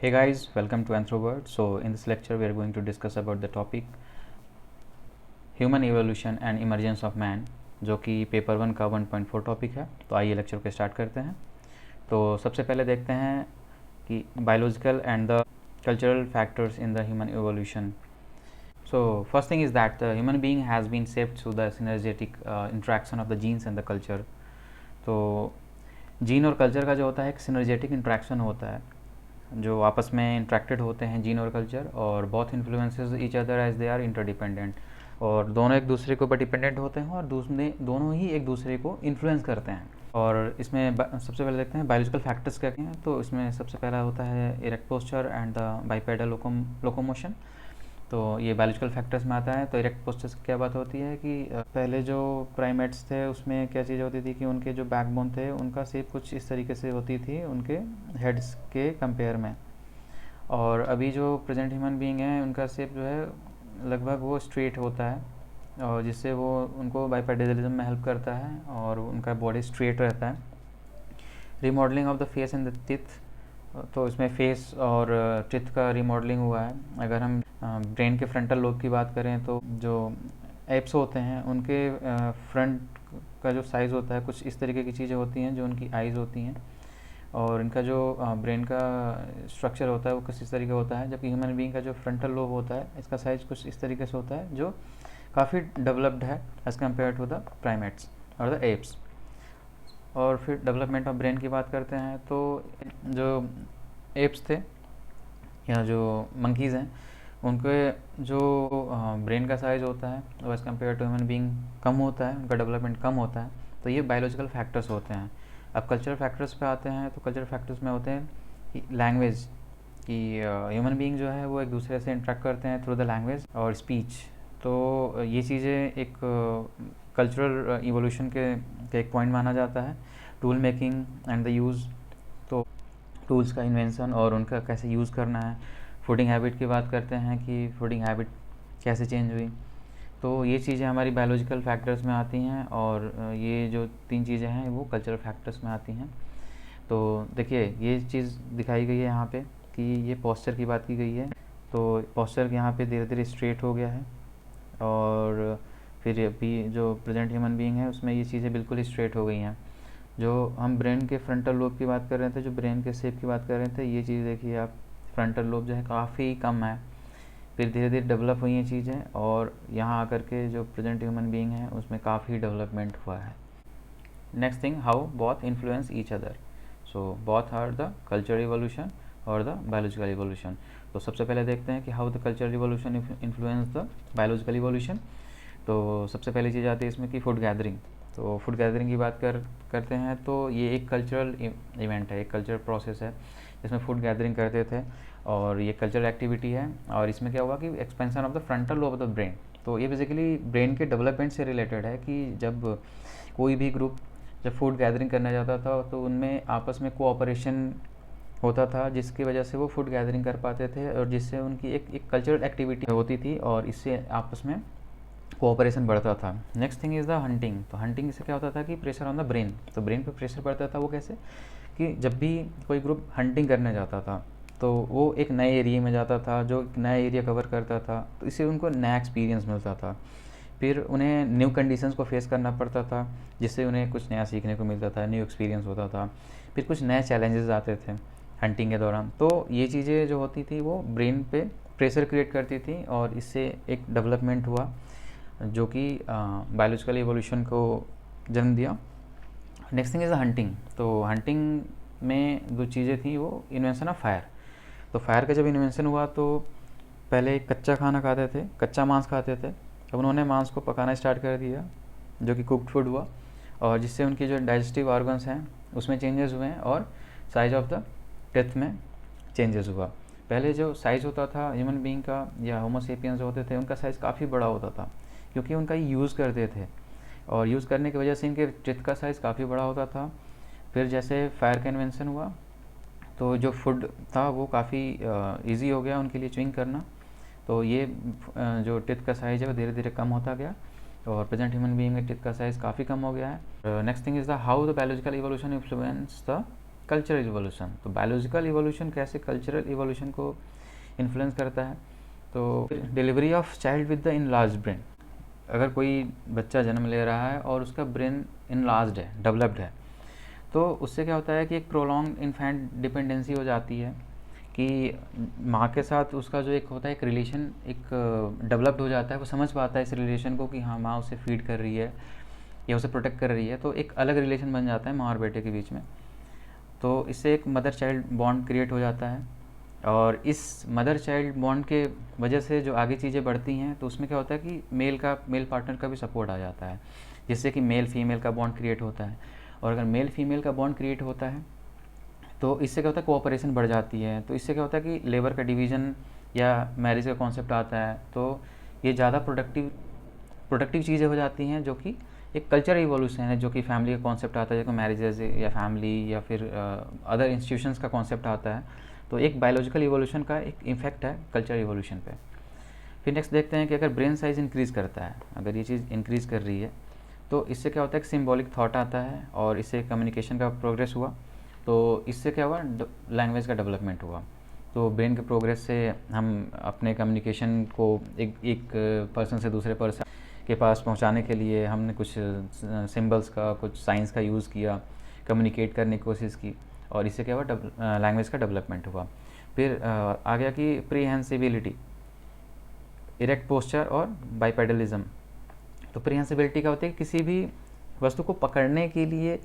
Hey guys, welcome to Anthroword. So in this lecture we are going to discuss about the topic Human Evolution and Emergence of Man, जो कि paper 1 का 1.4 topic है। तो आइए lecture को start करते हैं। तो सबसे पहले देखते हैं कि biological and the cultural factors in the human evolution. So first thing is that the human being has been shaped through the synergetic interaction of the genes and the culture. तो gene और culture का जो होता है एक synergetic interaction होता है, जो आपस में इंट्रैक्टेड होते हैं जीन और कल्चर, और बहुत influences each other as they are interdependent, और दोनों एक दूसरे के ऊपर डिपेंडेंट होते हैं और दोनों ही एक दूसरे को इन्फ्लुएंस करते हैं। और इसमें सबसे पहले देखते हैं बायोलॉजिकल फैक्टर्स क्या हैं। तो इसमें सबसे पहला होता है erect posture and the bipedal locomotion. तो ये बायोलॉजिकल फैक्टर्स में आता है। तो इरेक्ट पोस्चर की क्या बात होती है कि पहले जो प्राइमेट्स थे उसमें क्या चीज़ होती थी कि उनके जो बैकबोन थे उनका शेप कुछ इस तरीके से होती थी उनके हेड्स के कंपेयर में, और अभी जो प्रेजेंट ह्यूमन बीइंग है उनका शेप जो है लगभग वो स्ट्रेट होता है, और जिससे वो उनको बाइपेडलिज्म में हेल्प करता है और उनका बॉडी स्ट्रेट रहता है। Remodelling of the face and the teeth, तो इसमें फेस और टीथ का रीमॉडलिंग हुआ है। अगर हम ब्रेन के फ्रंटल लोब की बात करें तो जो एप्स होते हैं उनके फ्रंट का जो साइज़ होता है कुछ इस तरीके की चीज़ें होती हैं जो उनकी आइज़ होती हैं, और इनका जो ब्रेन का स्ट्रक्चर होता है वो कुछ इस तरीके होता है। जबकि ह्यूमन बीइंग का जो फ्रंटल लोब होता है इसका साइज़ कुछ इस तरीके से होता है जो काफ़ी डेवलप्ड है as compare to the primates और द एप्स। और फिर डेवलपमेंट ऑफ ब्रेन की बात करते हैं तो जो एप्स थे या जो मंकीज़ हैं उनके जो ब्रेन का साइज़ होता है वो as compare to human being कम होता है, उनका डेवलपमेंट कम होता है। तो ये बायोलॉजिकल फैक्टर्स होते हैं। अब कल्चरल फैक्टर्स पे आते हैं। तो कल्चरल फैक्टर्स में होते हैं कि लैंग्वेज, कि ह्यूमन बीइंग जो है वो एक दूसरे से इंटरेक्ट करते हैं थ्रू द लैंग्वेज और स्पीच। तो ये चीज़ें एक कल्चरल इवोल्यूशन के एक पॉइंट माना जाता है। Tool making and the use, तो टूल्स का इन्वेंशन और उनका कैसे यूज़ करना है। फूडिंग हैबिट की बात करते हैं कि फूडिंग हैबिट कैसे चेंज हुई। तो ये चीज़ें हमारी बायोलॉजिकल फैक्टर्स में आती हैं, और ये जो 3 चीज़ें हैं वो कल्चरल फैक्टर्स में आती हैं। तो देखिए ये चीज़ दिखाई गई है यहाँ पे कि ये पोस्चर की बात की गई है। तो पोस्चर यहाँ पे धीरे धीरे स्ट्रेट हो गया है, और फिर अभी जो प्रेजेंट ह्यूमन बीइंग है उसमें ये चीज़ें बिल्कुल ही स्ट्रेट हो गई हैं। जो हम ब्रेन के फ्रंटल लोब की बात कर रहे थे, जो ब्रेन के शेप की बात कर रहे थे, ये चीज़ देखिए आप, फ्रंटल लोब जो है काफ़ी कम है। फिर धीरे धीरे डेवलप हुई ये चीज़ें, और यहाँ आकर के जो प्रेजेंट ह्यूमन बीइंग है उसमें काफ़ी डेवलपमेंट हुआ है। Next thing, how both influence each other. So both are the cultural evolution और द बायोलॉजिकल इवोल्यूशन। तो सबसे पहले देखते हैं कि how the cultural evolution influence the biological evolution. तो सबसे पहली चीज़ आती है इसमें कि फूड गैदरिंग। तो फूड गैदरिंग की बात करते हैं तो ये एक कल्चरल इवेंट है, एक कल्चरल प्रोसेस है जिसमें फूड गैदरिंग करते थे, और ये कल्चरल एक्टिविटी है। और इसमें क्या हुआ कि expansion of the frontal lobe of the brain. तो ये बेसिकली ब्रेन के डेवलपमेंट से रिलेटेड है कि जब कोई भी ग्रुप जब फूड गैदरिंग करना चाहता था तो उनमें आपस में कोऑपरेशन होता था, जिसकी वजह से वो फूड गैदरिंग कर पाते थे, और जिससे उनकी एक कल्चरल एक्टिविटी होती थी और इससे आपस में कोऑपरेशन बढ़ता था। Next thing is the hunting. तो हंटिंग से क्या होता था कि प्रेशर ऑन द ब्रेन, तो ब्रेन पे प्रेशर पड़ता था। वो कैसे कि जब भी कोई ग्रुप हंटिंग करने जाता था तो वो एक नए एरिया में जाता था, जो एक नया एरिया कवर करता था, तो इससे उनको नया एक्सपीरियंस मिलता था। फिर उन्हें न्यू कंडीशंस को फेस करना पड़ता था, जिससे उन्हें कुछ नया सीखने को मिलता था, न्यू एक्सपीरियंस होता था। फिर कुछ नए चैलेंजेस आते थे हंटिंग के दौरान। तो ये चीज़ें जो होती थी वो ब्रेन पे प्रेशर क्रिएट करती थी, और इससे एक डेवलपमेंट हुआ जो कि बायोलॉजिकल इवोल्यूशन को जन्म दिया। Next thing is the hunting. तो हंटिंग में जो चीज़ें थी वो इन्वेंशन ऑफ फायर। तो फायर का जब इन्वेंशन हुआ तो पहले कच्चा खाना खाते थे, कच्चा मांस खाते थे। अब उन्होंने मांस को पकाना स्टार्ट कर दिया, जो कि कुक्ड फूड हुआ, और जिससे उनकी जो डाइजेस्टिव ऑर्गन्स हैं उसमें चेंजेस हुए हैं, और साइज ऑफ द टेथ में चेंजेस हुआ। पहले जो साइज़ होता था ह्यूमन बीइंग का या होमो सेपियंस होते थे उनका साइज़ काफ़ी बड़ा होता था, क्योंकि उनका यूज़ करते थे, और यूज़ करने की वजह से इनके टेथ का साइज़ काफ़ी बड़ा होता था। फिर जैसे फायर का इन्वेंशन हुआ तो जो फूड था वो काफ़ी ईजी हो गया उनके लिए च्युइंग करना। तो ये जो टेथ का साइज़ है वो धीरे धीरे कम होता गया, और प्रेजेंट ह्यूमन बीइंग में टेथ का साइज़ काफ़ी कम हो गया है। Next thing is the how the biological evolution influence the cultural evolution. तो बायोलॉजिकल इवोल्यूशन कैसे कल्चरल इवोल्यूशन को इन्फ्लुएंस करता है? तो delivery of child with the enlarge brain, अगर कोई बच्चा जन्म ले रहा है और उसका ब्रेन इनलार्ज्ड है, डेवलप्ड है, तो उससे क्या होता है कि एक प्रोलॉन्ग इन्फेंट डिपेंडेंसी हो जाती है कि माँ के साथ उसका जो एक होता है एक रिलेशन एक डेवलप्ड हो जाता है। वो समझ पाता है इस रिलेशन को कि हाँ माँ उसे फीड कर रही है या उसे प्रोटेक्ट कर रही है, तो एक अलग रिलेशन बन जाता है माँ और बेटे के बीच में। तो इससे एक मदर चाइल्ड बॉन्ड क्रिएट हो जाता है, और इस मदर चाइल्ड बॉन्ड के वजह से जो आगे चीज़ें बढ़ती हैं तो उसमें क्या होता है कि मेल पार्टनर का भी सपोर्ट आ जाता है, जिससे कि मेल फीमेल का बॉन्ड क्रिएट होता है। और अगर मेल फीमेल का बॉन्ड क्रिएट होता है तो इससे क्या होता है कोऑपरेशन बढ़ जाती है। तो इससे क्या होता है कि लेबर का डिवीज़न या मैरिज का कॉन्सेप्ट आता है, तो ये ज़्यादा प्रोडक्टिव चीज़ें हो जाती हैं, जो कि एक कल्चरल इवोल्यूशन है, जो कि फैमिली का कॉन्सेप्ट आता है, जैसे मैरिजेज या फैमिली या फिर अदर इंस्टीट्यूशंस का कॉन्सेप्ट आता है। तो एक बायोलॉजिकल इवोल्यूशन का एक इफेक्ट है कल्चरल इवोल्यूशन पे। फिर नेक्स्ट देखते हैं कि अगर ब्रेन साइज़ इंक्रीज़ करता है, अगर ये चीज़ इंक्रीज़ कर रही है, तो इससे क्या होता है कि सिम्बॉलिक थॉट आता है और इससे कम्युनिकेशन का प्रोग्रेस हुआ। तो इससे क्या हुआ, लैंग्वेज का डेवलपमेंट हुआ। तो ब्रेन के प्रोग्रेस से हम अपने कम्युनिकेशन को एक पर्सन से दूसरे पर्सन के पास पहुंचाने के लिए हमने कुछ सिंबल्स का, कुछ साइंस का यूज़ किया, कम्युनिकेट करने की कोशिश की, और इससे क्या हुआ लैंग्वेज का डेवलपमेंट हुआ। फिर आ गया कि प्रीहेंसिबिलिटी, इरेक्ट पोस्चर और बाइपेडलिज्म। तो प्रीहेंसिबिलिटी क्या होती है, किसी भी वस्तु को पकड़ने के लिए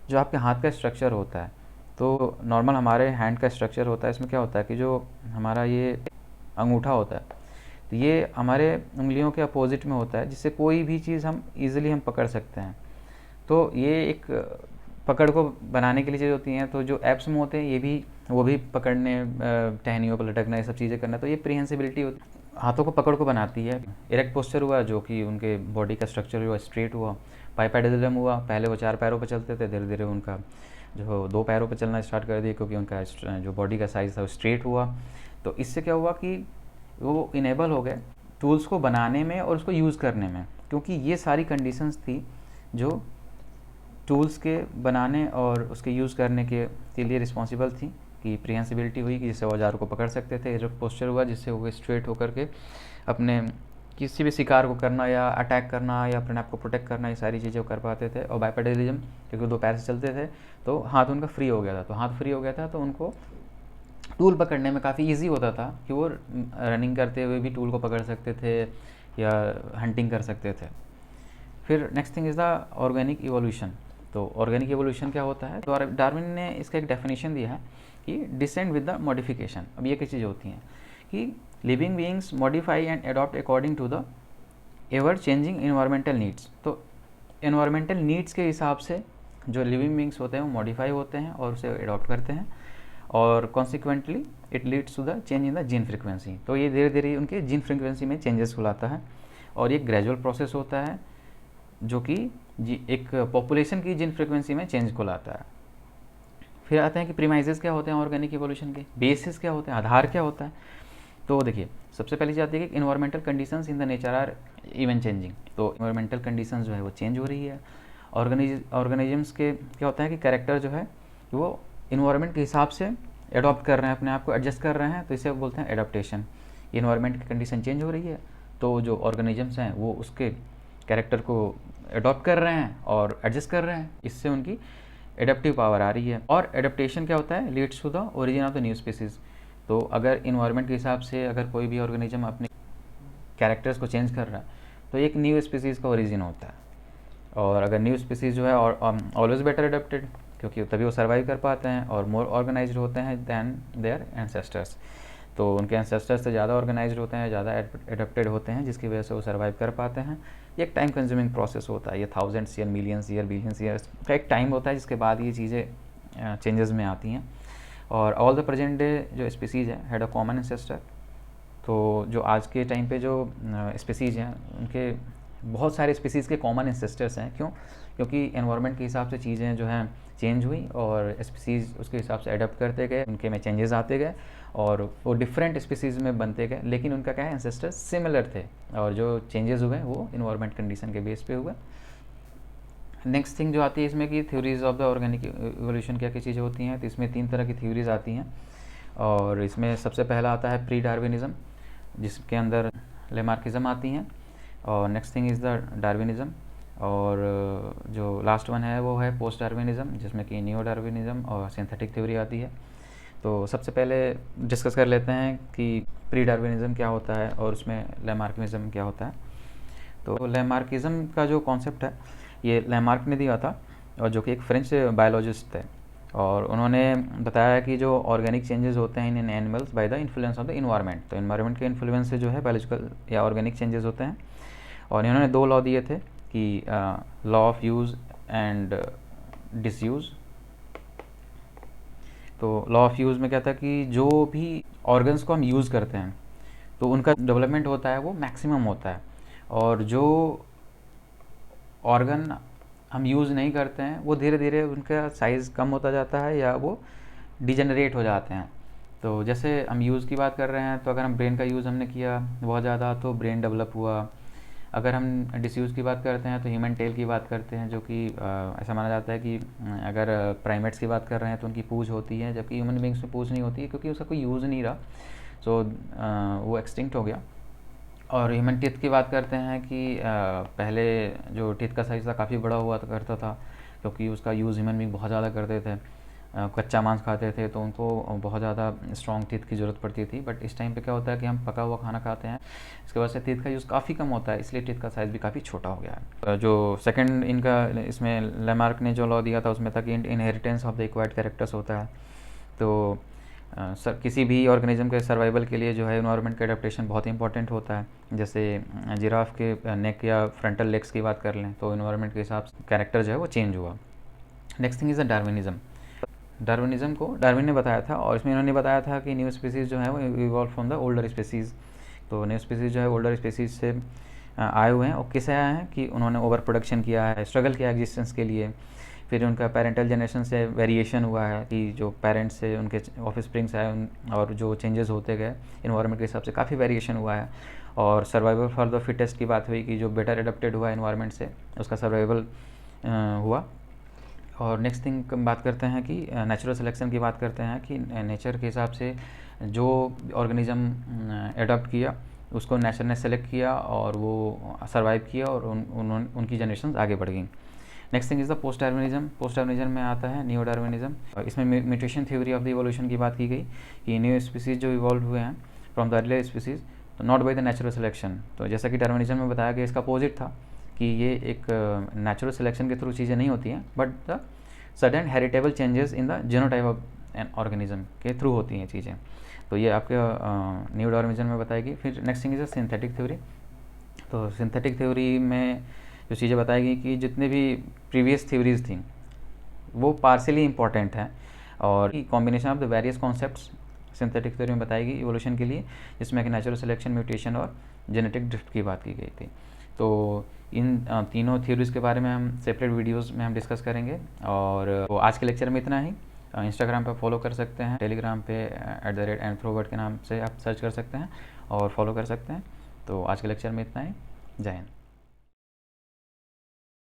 जो आपके हाथ का स्ट्रक्चर होता है, तो नॉर्मल हमारे हैंड का स्ट्रक्चर होता है, इसमें क्या होता है कि जो हमारा ये अंगूठा होता है, तो ये हमारे उंगलियों के अपोजिट में होता है, जिससे कोई भी चीज़ हम ईजिली हम पकड़ सकते हैं। तो ये एक पकड़ को बनाने के लिए चीज़ होती हैं। तो जो एप्स में होते हैं ये भी, वो भी पकड़ने, टहनियों पर लटकना, ये सब चीज़ें करना, तो ये प्रीहेंसिबिलिटी होती है, हाथों को पकड़ को बनाती है। इरेक्ट पोस्चर हुआ, जो कि उनके बॉडी का स्ट्रक्चर हुआ स्ट्रेट हुआ। बाइपेडलिज्म हुआ, पहले वो 4 पैरों पर चलते थे, धीरे धीरे उनका जो 2 पैरों पर चलना स्टार्ट कर दिया, क्योंकि उनका जो बॉडी का साइज़ था वो स्ट्रेट हुआ। तो इससे क्या हुआ कि वो इनेबल हो गए टूल्स को बनाने में और उसको यूज़ करने में, क्योंकि ये सारी कंडीशंस थी जो टूल्स के बनाने और उसके यूज़ करने के लिए रिस्पॉन्सिबल थी। कि प्रीहेंसिबिलिटी हुई कि जिससे औजारों को पकड़ सकते थे, इरेक्ट पोस्चर हुआ जिससे वो स्ट्रेट होकर के अपने किसी भी शिकार को करना या अटैक करना या अपने आप को प्रोटेक्ट करना, ये सारी चीज़ें कर पाते थे। और बाइपेडलिज्म, क्योंकि 2 पैर से चलते थे तो हाथ उनका फ्री हो गया था, तो हाथ फ्री हो गया था तो उनको टूल पकड़ने में काफ़ी इजी होता था कि वो रनिंग करते हुए भी टूल को पकड़ सकते थे या हंटिंग कर सकते थे। फिर next thing is the organic evolution. तो ऑर्गेनिक इवोल्यूशन क्या होता है, तो डार्विन ने इसका एक डेफिनेशन दिया है कि डिसेंड विद द मॉडिफिकेशन। अब ये क्या चीज़ें होती हैं कि living beings modify and adopt according to the ever changing environmental needs. तो इन्वायरमेंटल नीड्स के हिसाब से जो लिविंग बीइंग्स होते हैं वो मॉडिफाई होते हैं और उसे अडॉप्ट करते हैं, और consequently it leads to the change in the gene frequency. तो ये धीरे धीरे उनके जीन फ्रिक्वेंसी में चेंजेस को लाता है, और ये ग्रेजुअल प्रोसेस होता है जो कि एक पॉपुलेशन की जीन फ्रिक्वेंसी में चेंज को लाता है। फिर आते हैं कि प्रीमाइजेस क्या होते हैं ऑर्गेनिक इवोल्यूशन के, बेसिस क्या होते हैं, आधार क्या होता है। तो देखिए, सबसे पहली चीज़ आती है कि environmental conditions in the nature are even changing. तो इन्वायरमेंटल कंडीशंस जो है वो चेंज हो रही है। ऑर्गेनिजम्स के क्या होता है कि कैरेक्टर जो है वो इन्वायरमेंट के हिसाब से एडॉप्ट कर रहे हैं, अपने आप को एडजस्ट कर रहे हैं, तो इसे बोलते हैं एडाप्टेशन। इन्वायरमेंट की कंडीशन चेंज हो रही है तो जो ऑर्गेनिजम्स हैं वो उसके कैरेक्टर को एडॉप्ट कर रहे हैं और एडजस्ट कर रहे हैं, इससे उनकी एडेप्टिव पावर आ रही है। और एडेप्टेशन क्या होता है, leads to the origin of the new species. तो अगर इन्वायरमेंट के हिसाब से अगर कोई भी ऑर्गेनिज्म अपने कैरेक्टर्स को चेंज कर रहा है तो एक न्यू स्पीसीज़ का ओरिजिन होता है। और अगर न्यू स्पीसीज़ जो है ऑलवेज बेटर एडेप्टेड, क्योंकि तभी वो सर्वाइव कर पाते हैं और मोर ऑर्गेनाइज्ड होते हैं दैन देयर एंसेस्टर्स। तो उनके एंसेस्टर्स से ज़्यादा ऑर्गेनाइज्ड होते हैं, ज़्यादा एडेप्टेड होते हैं, जिसकी वजह से वो सर्वाइव कर पाते हैं। ये एक टाइम कंज्यूमिंग प्रोसेस होता है, ये thousands year, millions year, billions years का एक टाइम होता है, जिसके बाद ये चीज़ें चेंजेस में आती हैं। और ऑल द प्रेजेंट डे जो स्पीसीज़ है हैड अ कॉमन एंसेस्टर। तो जो आज के टाइम पे जो स्पीसीज़ हैं उनके बहुत सारे स्पीसीज़ के कॉमन एंसेस्टर्स हैं। क्यों? क्योंकि एनवायरनमेंट के हिसाब से चीज़ें जो हैं चेंज हुई और स्पीसीज़ उसके हिसाब से अडेप्ट करते गए, उनके में चेंजेस आते गए और वो डिफरेंट स्पीसीज़ में बनते गए, लेकिन उनका क्या है, एंसेस्टर्स सिमिलर थे। और जो चेंजेस हुए वो इन्वायरमेंट कंडीशन के बेस पे हुए। नेक्स्ट थिंग जो आती है इसमें कि theories of the organic evolution क्या क्या चीज़ें होती हैं, तो इसमें 3 तरह की थ्योरीज आती हैं। और इसमें सबसे पहला आता है प्री डार्विनिज़म, जिसके अंदर लेमार्किज्म आती हैं। और नेक्स्ट थिंग इज़ द डार्विनिज़म। और जो लास्ट वन है वो है पोस्ट डार्विनिज़म, जिसमें कि नियो डार्विनिज़म और सिंथेटिक थ्योरी आती है। तो सबसे पहले डिस्कस कर लेते हैं कि प्री डार्विनिज़म क्या होता है और उसमें लेमार्किज्म क्या होता है। तो लेमार्किज्म का जो कॉन्सेप्ट है ये लेमार्क ने दिया था, और जो कि एक फ्रेंच बायोलॉजिस्ट थे। और उन्होंने बताया कि जो ऑर्गेनिक चेंजेस होते हैं in animals by the influence of the environment, तो इन्वायरमेंट के इन्फ्लुएंस से जो है बायोलॉजिकल या ऑर्गेनिक चेंजेस होते हैं। और इन्होंने 2 लॉ दिए थे कि law of use and disuse. तो लॉ ऑफ यूज़ में क्या था कि जो भी ऑर्गन्स को हम यूज़ करते हैं तो उनका डेवलपमेंट होता है वो मैक्सिमम होता है, और जो ऑर्गन हम यूज़ नहीं करते हैं वो धीरे धीरे उनका साइज़ कम होता जाता है या वो डिजेनरेट हो जाते हैं। तो जैसे हम यूज़ की बात कर रहे हैं, तो अगर हम ब्रेन का यूज़ हमने किया बहुत ज़्यादा तो ब्रेन डेवलप हुआ। अगर हम डिसयूज़ की बात करते हैं तो ह्यूमन टेल की बात करते हैं, जो कि ऐसा माना जाता है कि अगर प्राइमेट्स की बात कर रहे हैं तो उनकी पूँछ होती है, जबकि ह्यूमन बींग्स में पूँछ नहीं होती है क्योंकि उसका कोई यूज़ नहीं रहा। सो वो एक्सटिंक्ट हो गया। और ह्यूमन टीथ की बात करते हैं कि पहले जो टीथ का साइज़ था काफ़ी बड़ा हुआ करता था, क्योंकि उसका यूज़ ह्यूमन बींग बहुत ज़्यादा करते थे। कच्चा मांस खाते थे तो उनको बहुत ज़्यादा स्ट्रॉन्ग टीथ की ज़रूरत पड़ती थी। बट इस टाइम पे क्या होता है कि हम पका हुआ खाना खाते हैं, इसके वजह से टीथ का यूज़ काफ़ी कम होता है, इसलिए टीथ का साइज़ भी काफ़ी छोटा हो गया है। जो सेकंड इनका इसमें लेमार्क ने जो लॉ दिया था उसमें था कि inheritance of the acquired characters होता है। तो किसी भी ऑर्गेनिज्म के सर्वाइवल के लिए जो है इन्वायरमेंट का एडेप्टेशन बहुत इंपॉर्टेंट होता है। जैसे जिराफ के नेक या फ्रंटल लेग्स की बात कर लें तो इन्वायरमेंट के हिसाब से कैरेक्टर जो है वो चेंज हुआ। Next thing is the Darwinism. Darwinism को डार्विन ने बताया था, और इसमें इन्होंने बताया था कि न्यू स्पीसीज़ जो है वो evolve from the older species. तो न्यू स्पीसीज़ जो है ओल्डर स्पीसीज़ से आए हुए हैं। और किससे आए हैं कि उन्होंने ओवर प्रोडक्शन किया है, स्ट्रगल किया एग्जिस्टेंस के लिए। फिर उनका पेरेंटल जनरेशन से वेरिएशन हुआ है कि जो पेरेंट्स से उनके ऑफ स्प्रिंग्स आए और जो चेंजेस होते गए इन्वायरमेंट के हिसाब से काफ़ी वेरिएशन हुआ है। और सर्वाइवल फॉर द फिटेस्ट की बात हुई कि जो बेटर एडेप्टेड हुआ इन्वायरमेंट से उसका सर्वाइवल हुआ। और नेक्स्ट थिंग बात करते हैं कि नेचुरल सिलेक्शन की बात करते हैं कि नेचर के हिसाब से जो ऑर्गेनिज्म एडॉप्ट किया उसको नेचर ने सेलेक्ट किया और वो सर्वाइव किया और उनकी जनरेशन आगे बढ़ गई। Next thing is the post Darwinism. Post Darwinism में आता है नियो डार्विनिज्म। इसमें mutation theory of the evolution की बात की गई कि न्यू स्पीसीज जो इवॉल्व हुए हैं from the earlier species not by the natural selection. तो जैसा कि डार्विनिज्म में बताया गया इसका अपोजिट था कि ये एक नेचुरल सिलेक्शन के थ्रू चीज़ें नहीं होती हैं, but the sudden heritable changes in the genotype of an organism के थ्रू होती हैं चीज़ें। तो ये आपके न्यू डार्विनिज्म में बताएगी। फिर next thing is synthetic theory. तो सिंथेटिक थ्योरी में जो चीज़ें बताएगी कि जितने भी प्रीवियस थ्योरीज थी वो पार्शियली इंपॉर्टेंट हैं, और combination of the various concepts synthetic theory में बताएगी इवोल्यूशन के लिए, जिसमें कि नेचुरल सिलेक्शन, म्यूटेशन और जेनेटिक ड्रिफ्ट की बात की गई थी। तो इन तीनों थ्योरीज के बारे में हम सेपरेट वीडियोस में हम डिस्कस करेंगे। और वो आज के लेक्चर में इतना ही। इंस्टाग्राम पे फॉलो कर सकते हैं, टेलीग्राम पे @anthroworld के नाम से आप सर्च कर सकते हैं और फॉलो कर सकते हैं। तो आज के लेक्चर में इतना ही। जय हिंद।